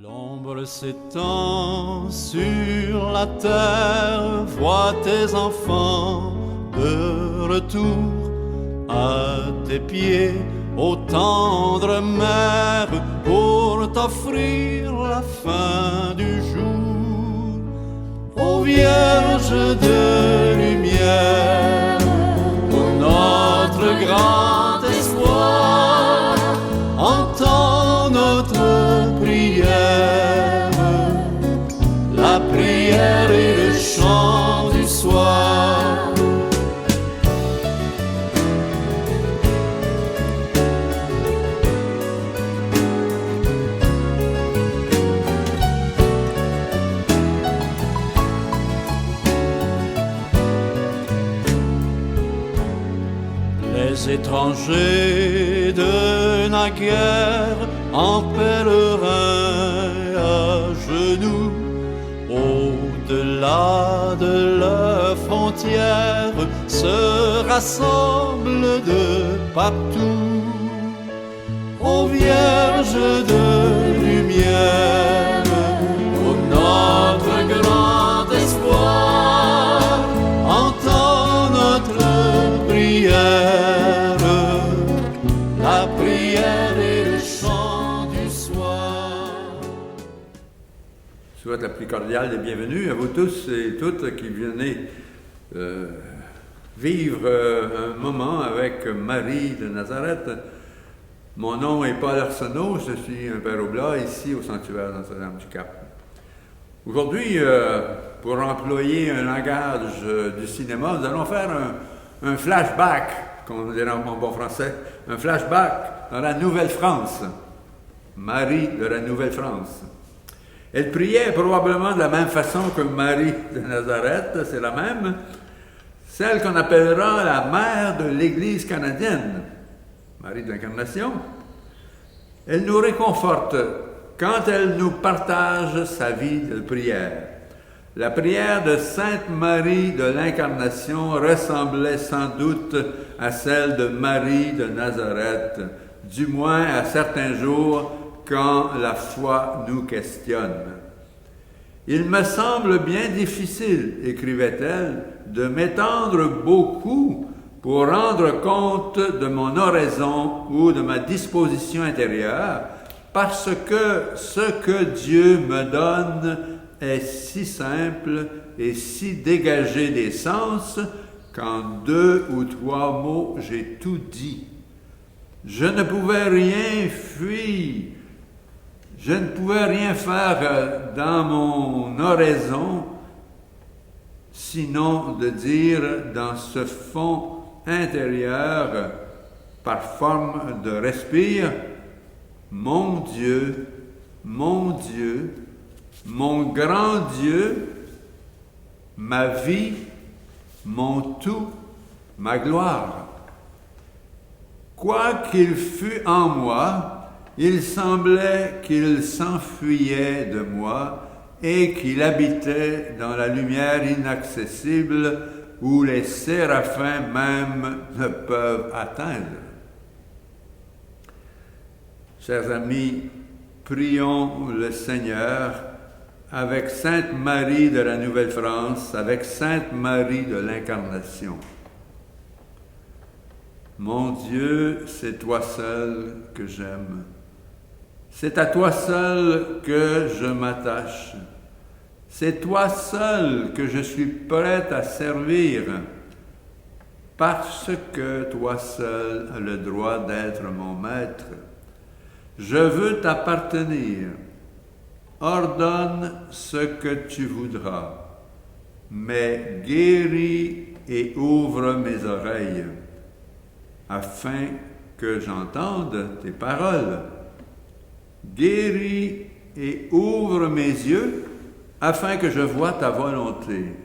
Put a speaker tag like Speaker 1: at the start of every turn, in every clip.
Speaker 1: L'ombre s'étend sur la terre, vois tes enfants de retour à tes pieds, ô tendre mère, pour t'offrir la fin du jour. Ô Vierge de lumière, ô notre grand espoir, entends notre prière, la prière et le chant du soir. Les étrangers de naguère en pèlerin à genoux, au-delà de leurs frontières, se rassemblent de partout. Ô Vierge de lumière, ô notre grand espoir, entends notre prière, la prière et le chant du soir.
Speaker 2: Je souhaite la plus cordiale des bienvenues à vous tous et toutes qui venez vivre un moment avec Marie de Nazareth. Mon nom est Paul Arsenault, je suis un père Oblat ici au sanctuaire Notre-Dame-du-Cap. Aujourd'hui, pour employer un langage du cinéma, nous allons faire un flashback, comme on dirait en bon français, un flashback dans la Nouvelle-France. Marie de la Nouvelle-France. Elle priait probablement de la même façon que Marie de Nazareth, c'est la même, celle qu'on appellera la mère de l'Église canadienne, Marie de l'Incarnation. Elle nous réconforte quand elle nous partage sa vie de prière. La prière de Sainte Marie de l'Incarnation ressemblait sans doute à celle de Marie de Nazareth, du moins à certains jours quand la foi nous questionne. Il me semble bien difficile, écrivait-elle, de m'étendre beaucoup pour rendre compte de mon oraison ou de ma disposition intérieure, parce que ce que Dieu me donne est si simple et si dégagé des sens qu'en 2 ou 3 mots, j'ai tout dit. Je ne pouvais rien fuir, je ne pouvais rien faire dans mon oraison, sinon de dire dans ce fond intérieur, par forme de respire, mon Dieu, mon Dieu, mon grand Dieu, ma vie, mon tout, ma gloire. Quoi qu'il fût en moi, il semblait qu'il s'enfuyait de moi et qu'il habitait dans la lumière inaccessible où les séraphins même ne peuvent atteindre. Chers amis, prions le Seigneur avec Sainte Marie de la Nouvelle-France, avec Sainte Marie de l'Incarnation. Mon Dieu, c'est toi seul que j'aime. C'est à toi seul que je m'attache. C'est toi seul que je suis prête à servir, parce que toi seul as le droit d'être mon maître. Je veux t'appartenir. Ordonne ce que tu voudras, mais guéris et ouvre mes oreilles, afin que j'entende tes paroles. Guéris et ouvre mes yeux, afin que je voie ta volonté.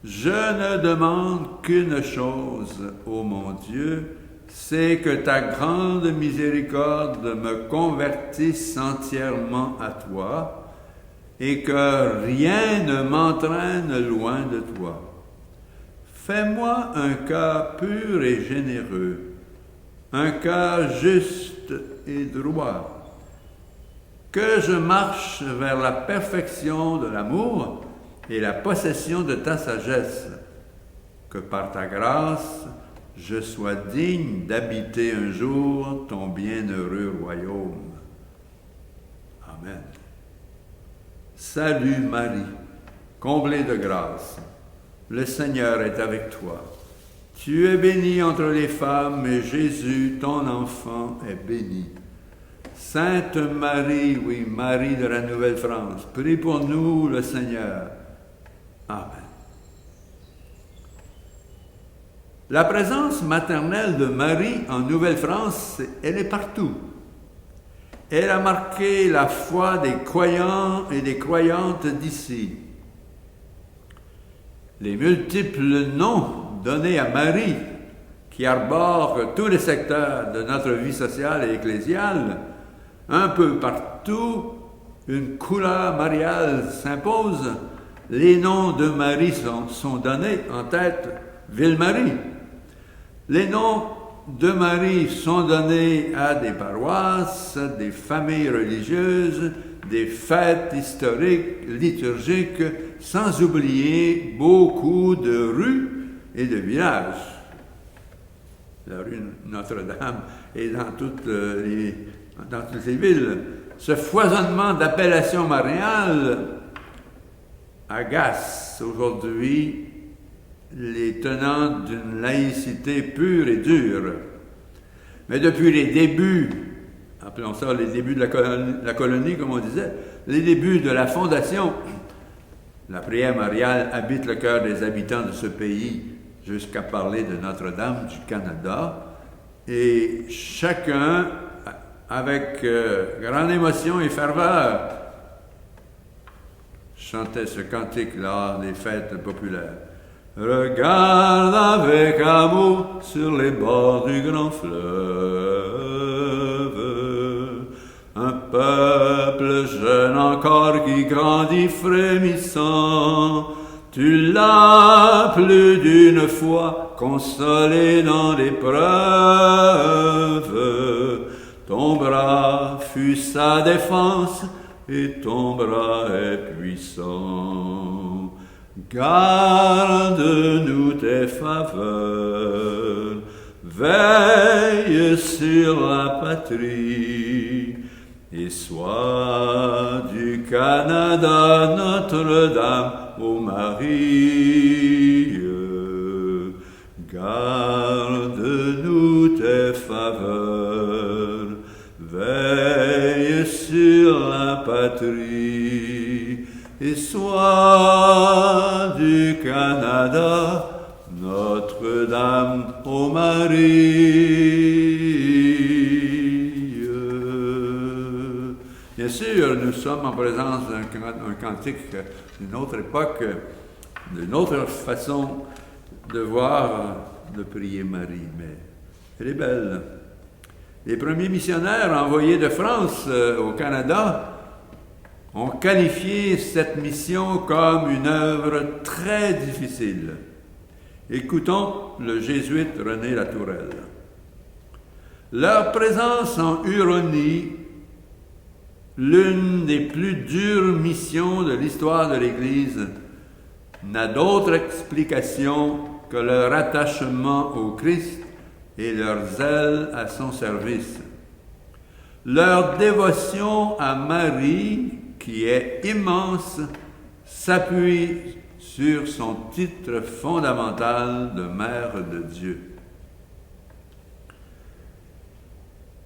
Speaker 2: Je ne demande qu'une chose, ô mon Dieu, c'est que ta grande miséricorde me convertisse entièrement à toi et que rien ne m'entraîne loin de toi. Fais-moi un cœur pur et généreux, un cœur juste et droit, que je marche vers la perfection de l'amour et la possession de ta sagesse, que par ta grâce, je sois digne d'habiter un jour ton bienheureux royaume. Amen. Salut Marie, comblée de grâce, le Seigneur est avec toi. Tu es bénie entre les femmes et Jésus, ton enfant, est béni. Sainte Marie, oui, Marie de la Nouvelle-France, prie pour nous, le Seigneur. Amen. La présence maternelle de Marie en Nouvelle-France, elle est partout. Elle a marqué la foi des croyants et des croyantes d'ici. Les multiples noms donnés à Marie, qui arborent tous les secteurs de notre vie sociale et ecclésiale, un peu partout, une couleur mariale s'impose. Les noms de Marie sont donnés, en tête, Ville-Marie. Les noms de Marie sont donnés à des paroisses, des familles religieuses, des fêtes historiques, liturgiques, sans oublier beaucoup de rues et de villages. La rue Notre-Dame est dans toutes les villes. Ce foisonnement d'appellations mariales agace aujourd'hui les tenants d'une laïcité pure et dure. Mais depuis les débuts, appelons ça les débuts de la colonie, comme on disait, les débuts de la fondation, la prière mariale habite le cœur des habitants de ce pays, jusqu'à parler de Notre-Dame du Canada, et chacun, avec grande émotion et ferveur, chantait ce cantique-là des fêtes populaires. Regarde avec amour sur les bords du grand fleuve, un peuple jeune encore qui grandit frémissant. Tu l'as plus d'une fois consolé dans l'épreuve, ton bras fut sa défense et ton bras est puissant. Garde-nous tes faveurs, veille sur la patrie, et sois du Canada Notre-Dame, ô Marie. Garde-nous tes faveurs, veille sur la patrie, et sois du Canada Notre-Dame, ô Marie. Bien sûr, nous sommes en présence d'un cantique d'une autre époque, d'une autre façon de voir, de prier Marie, mais elle est belle. Les premiers missionnaires envoyés de France au Canada ont qualifié cette mission comme une œuvre très difficile. Écoutons le jésuite René Latourelle. Leur présence en Huronie, l'une des plus dures missions de l'histoire de l'Église, n'a d'autre explication que leur attachement au Christ et leur zèle à son service. Leur dévotion à Marie, qui est immense, s'appuie sur son titre fondamental de Mère de Dieu.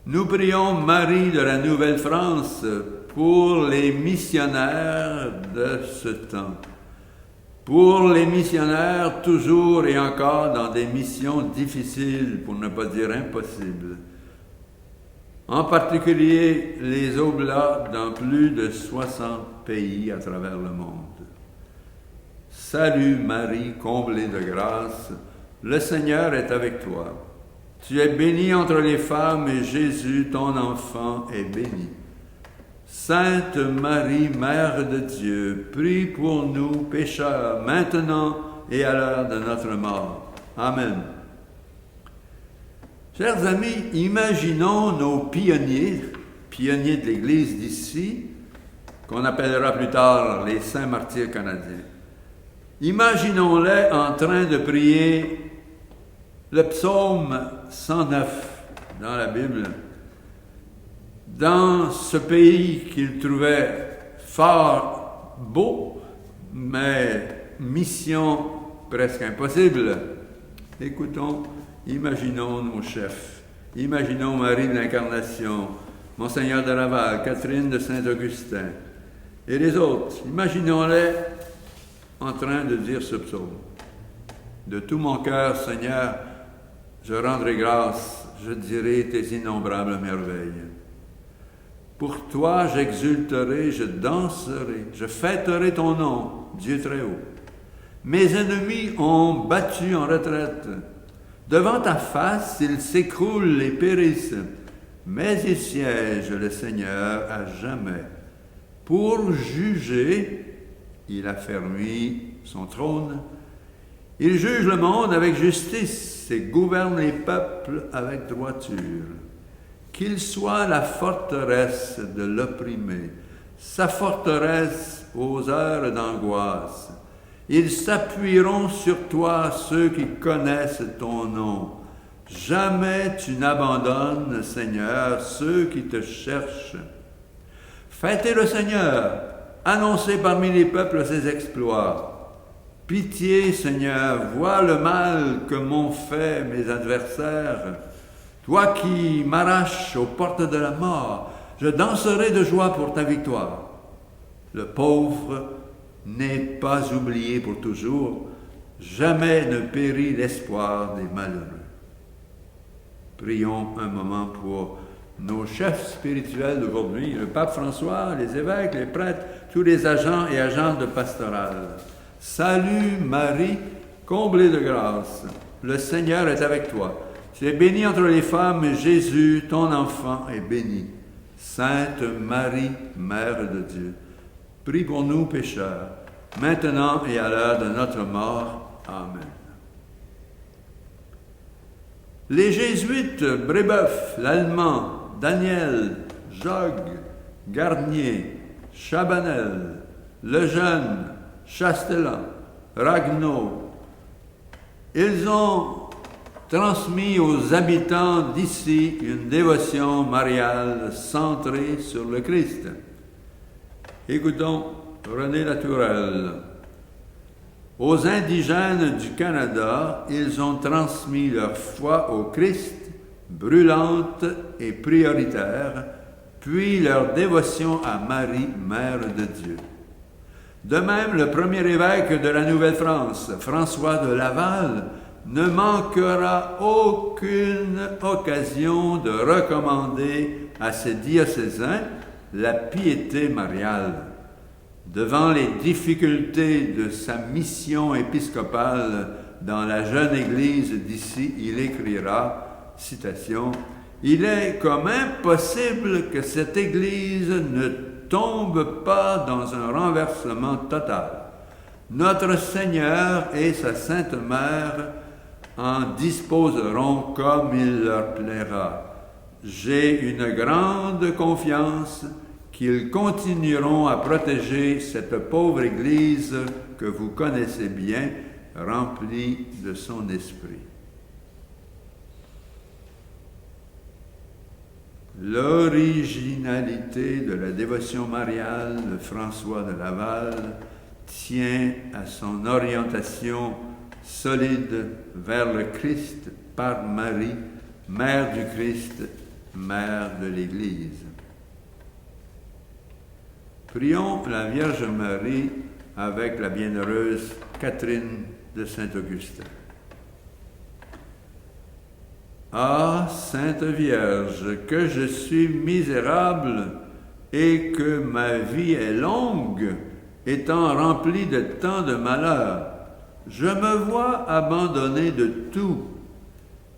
Speaker 2: Nous prions Marie de la Nouvelle-France pour les missionnaires de ce temps, pour les missionnaires toujours et encore dans des missions difficiles, pour ne pas dire impossibles, en particulier les Oblats dans plus de 60 pays à travers le monde. Salut Marie, comblée de grâce, le Seigneur est avec toi. Tu es bénie entre les femmes et Jésus, ton enfant, est béni. Sainte Marie, Mère de Dieu, prie pour nous pécheurs, maintenant et à l'heure de notre mort. Amen. Chers amis, imaginons nos pionniers pionniers de l'Église d'ici, qu'on appellera plus tard les saints martyrs canadiens. Imaginons-les en train de prier le psaume 109 dans la Bible, dans ce pays qu'ils trouvaient fort beau, mais mission presque impossible. Écoutons, imaginons nos chefs, imaginons Marie de l'Incarnation, Monseigneur de Laval, Catherine de Saint-Augustin, et les autres, imaginons-les en train de dire ce psaume. De tout mon cœur, Seigneur, je rendrai grâce, je dirai tes innombrables merveilles. Pour toi, j'exulterai, je danserai, je fêterai ton nom, Dieu très haut. Mes ennemis ont battu en retraite. Devant ta face, ils s'écroulent et périssent. Mais il siège le Seigneur à jamais. Pour juger, il a fermé son trône. Il juge le monde avec justice et gouverne les peuples avec droiture. Qu'il soit la forteresse de l'opprimé, sa forteresse aux heures d'angoisse. Ils s'appuieront sur toi, ceux qui connaissent ton nom. Jamais tu n'abandonnes, Seigneur, ceux qui te cherchent. Fêtez le Seigneur, annoncez parmi les peuples ses exploits. Pitié, Seigneur, vois le mal que m'ont fait mes adversaires. Toi qui m'arraches aux portes de la mort, je danserai de joie pour ta victoire. Le pauvre n'est pas oublié pour toujours, jamais ne périt l'espoir des malheureux. Prions un moment pour nos chefs spirituels d'aujourd'hui, le pape François, les évêques, les prêtres, tous les agents et agentes de pastoral. Salut Marie, comblée de grâce, le Seigneur est avec toi. Tu es bénie entre les femmes, et Jésus, ton enfant, est béni. Sainte Marie, Mère de Dieu, prie pour nous pécheurs, maintenant et à l'heure de notre mort. Amen. Les jésuites Brébeuf, l'Allemand, Daniel, Jogues, Garnier, Chabanel, Lejeune, Chastelan, Ragueneau, ils ont transmis aux habitants d'ici une dévotion mariale centrée sur le Christ. Écoutons René Latourelle. Aux indigènes du Canada, ils ont transmis leur foi au Christ, brûlante et prioritaire, puis leur dévotion à Marie, Mère de Dieu. De même, le premier évêque de la Nouvelle-France, François de Laval, ne manquera aucune occasion de recommander à ses diocésains la piété mariale. Devant les difficultés de sa mission épiscopale dans la jeune Église d'ici, il écrira, citation, « Il est comme impossible que cette Église ne tombe pas dans un renversement total. Notre Seigneur et sa Sainte Mère en disposeront comme il leur plaira. J'ai une grande confiance qu'ils continueront à protéger cette pauvre Église que vous connaissez bien, remplie de son esprit. » L'originalité de la dévotion mariale de François de Laval tient à son orientation solide vers le Christ par Marie, Mère du Christ, Mère de l'Église. Prions la Vierge Marie avec la bienheureuse Catherine de Saint-Augustin. Ah, Sainte Vierge, que je suis misérable et que ma vie est longue, étant remplie de tant de malheurs. Je me vois abandonné de tout.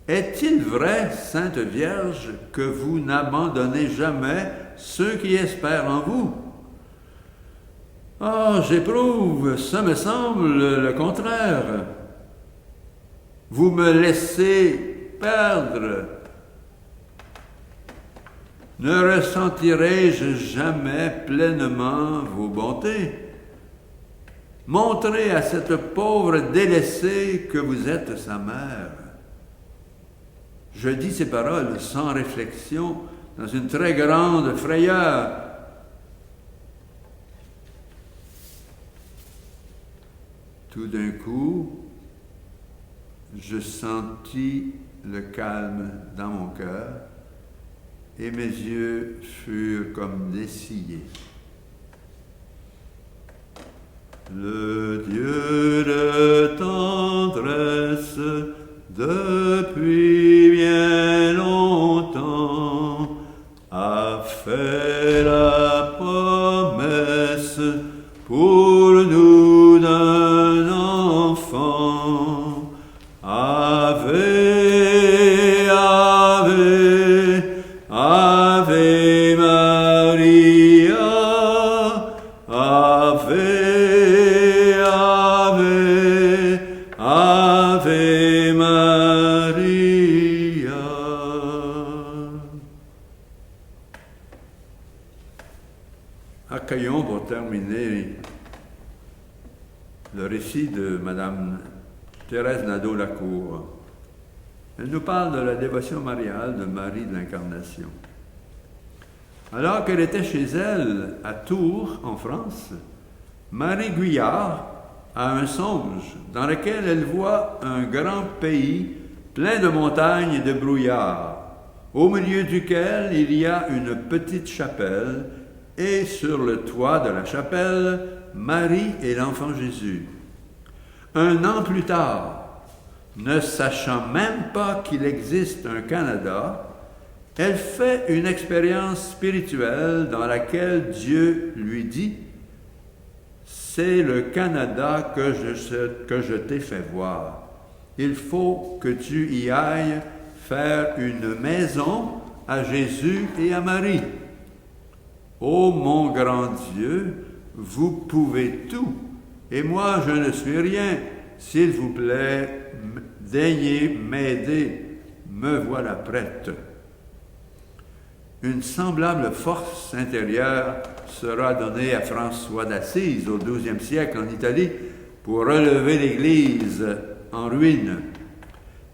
Speaker 2: Est-il vrai, Sainte Vierge, que vous n'abandonnez jamais ceux qui espèrent en vous? Ah, j'éprouve, ça me semble le contraire. Vous me laissez perdre. Ne ressentirai-je jamais pleinement vos bontés? Montrez à cette pauvre délaissée que vous êtes sa mère. Je dis ces paroles sans réflexion, dans une très grande frayeur. Tout d'un coup, je sentis le calme dans mon cœur et mes yeux furent comme dessillés. Le Dieu de tendresse, depuis bien longtemps, a fait la promesse pour nous d'un enfant. Ave, Ave, Ave Maria, Ave, Ave, Ave Maria. Accueillons pour terminer le récit de Madame Thérèse Nadeau-Lacour. Elle nous parle de la dévotion mariale de Marie de l'Incarnation. Alors qu'elle était chez elle, à Tours, en France, Marie Guyard a un songe dans lequel elle voit un grand pays plein de montagnes et de brouillards, au milieu duquel il y a une petite chapelle, et sur le toit de la chapelle, Marie et l'enfant Jésus. Un an plus tard, ne sachant même pas qu'il existe un Canada, elle fait une expérience spirituelle dans laquelle Dieu lui dit « C'est le Canada que je t'ai fait voir. Il faut que tu y ailles faire une maison à Jésus et à Marie. Ô mon grand Dieu, vous pouvez tout, et moi je ne suis rien. S'il vous plaît, daignez m'aider, me voilà prête. » Une semblable force intérieure sera donnée à François d'Assise au XIIe siècle en Italie pour relever l'Église en ruine.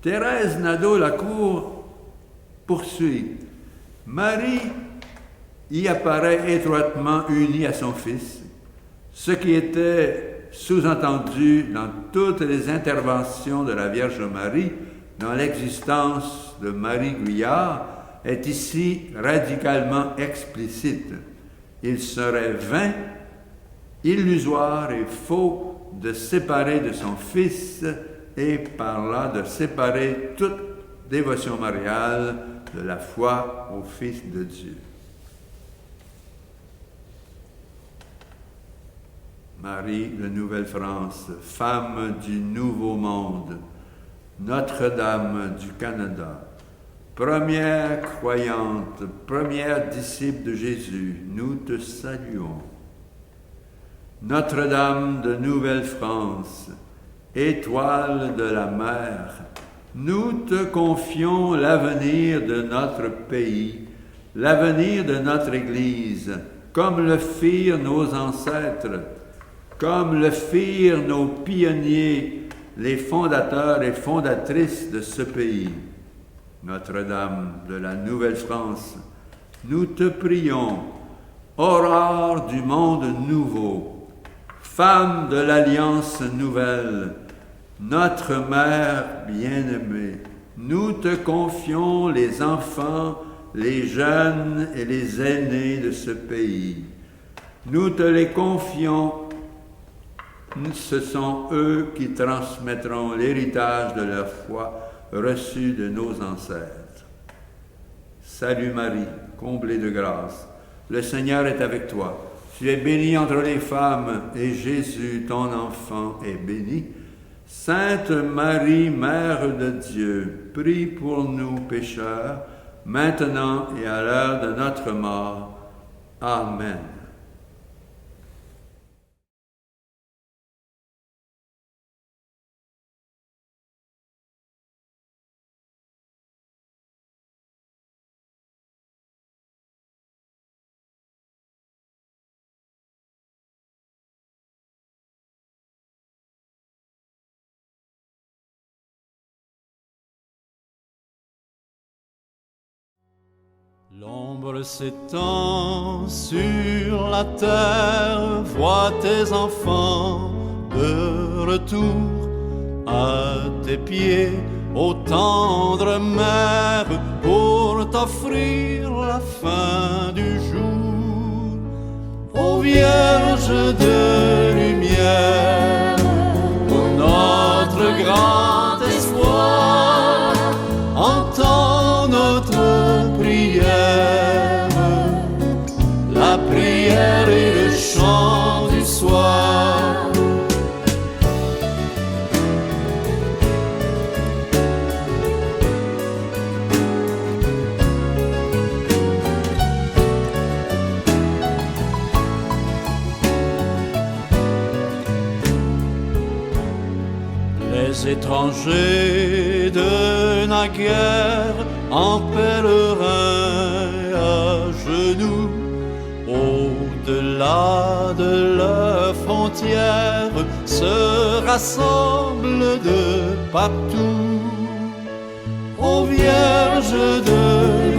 Speaker 2: Thérèse Nadeau-Lacour poursuit. Marie y apparaît étroitement unie à son Fils, ce qui était sous-entendu dans toutes les interventions de la Vierge Marie dans l'existence de Marie Guyard est ici radicalement explicite. Il serait vain, illusoire et faux de séparer de son Fils et par là de séparer toute dévotion mariale de la foi au Fils de Dieu. Marie de Nouvelle-France, femme du Nouveau Monde, Notre-Dame du Canada, première croyante, première disciple de Jésus, nous te saluons. Notre-Dame de Nouvelle-France, étoile de la mer, nous te confions l'avenir de notre pays, l'avenir de notre Église, comme le firent nos ancêtres, comme le firent nos pionniers, les fondateurs et fondatrices de ce pays. Notre-Dame de la Nouvelle-France, nous te prions, aurore du monde nouveau, femme de l'Alliance nouvelle, notre mère bien-aimée, nous te confions les enfants, les jeunes et les aînés de ce pays. Nous te les confions. Ce sont eux qui transmettront l'héritage de leur foi reçu de nos ancêtres. Salut Marie, comblée de grâce, le Seigneur est avec toi. Tu es bénie entre les femmes, et Jésus, ton enfant, est béni. Sainte Marie, Mère de Dieu, prie pour nous pécheurs, maintenant et à l'heure de notre mort. Amen.
Speaker 1: L'ombre s'étend sur la terre, vois tes enfants de retour à tes pieds, ô tendre mère, pour t'offrir la fin du jour. Ô Vierge de lumière, ô notre grand espoir, entends notre prière, la prière et le chant du soir. Les étrangers de naguère en pèlerin à genoux, au-delà de leurs frontières, se rassemblent de partout. Ô Vierge de